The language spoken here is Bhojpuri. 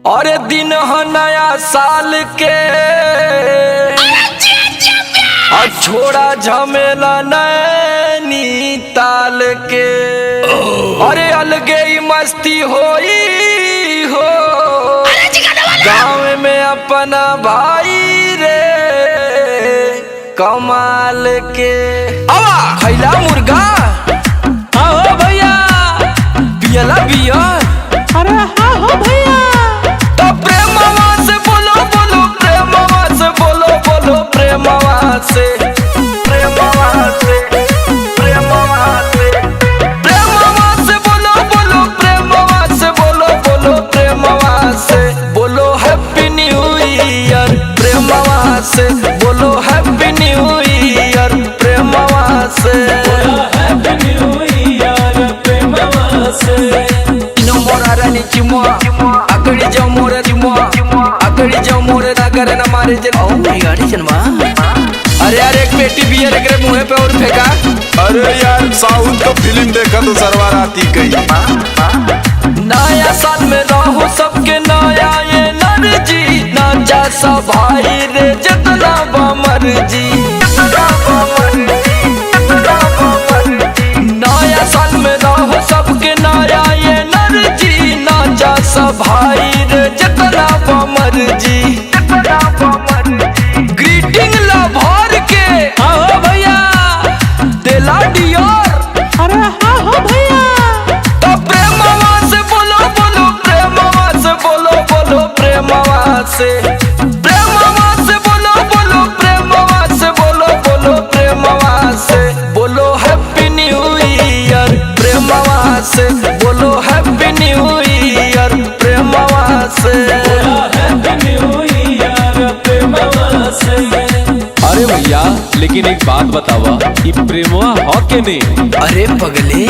और दिन हो नया साल के और छोड़ा झमेला नैनी ताल के। अरे अलगे ही मस्ती होई हो गाँव में अपना भाई रे कमाल के। आवा खैला मुर्गा हो भैया पियला बियर। अरे हाँ हो भैया। तो प्रेमवा से बोलो बोलो प्रेमवा से बोलो बोलो प्रेमवा से प्रेमवा से प्रेमवा से प्रेमवा से बोलो बोलो प्रेमवा से बोलो बोलो प्रेमवा से बोलो हैप्पी न्यू ईयर प्रेमवा से बोलो हैप्पी न्यू ईयर प्रेमवा से हैप्पी न्यू ईयर प्रेमवा से। मोरानी चिमो अकड़ी जाओ मोरे चिमो अकड़ी जाओ मोरे नगर न मारे जन। ओ माय गॉड जनमा। अरे यार एक पेटी बियर एकरे मुंह पे और फेंका। अरे यार साउथ का फिल्म देखा तो सरवार आती गई। नया साल में रहो सबके नया ये नरजी नाचा सब भाई रे जितना बमर जी। नया साल में रहो सबके नया ये नरजी नाचा सब भाई रे जितना बमर जी। ग्रीटिंग ला भर के हाँ भैया देला डियर। अरे हाँ हो भैया। तो प्रेमवा से बोलो बोलो प्रेमवा से बोलो बोलो प्रेमवा से प्रेमवा से बोलो बोलो प्रेमवा से बोलो बोलो प्रेमवा से बोलो हैप्पी न्यू ईयर प्रेमवा से बोलो हैप्पी न्यू ईयर प्रेमवा से हैप्पी न्यू ईयर प्रेमवा से। अरे भैया लेकिन एक बात बतावा, ये प्रेमवा हो के नहीं? अरे पगले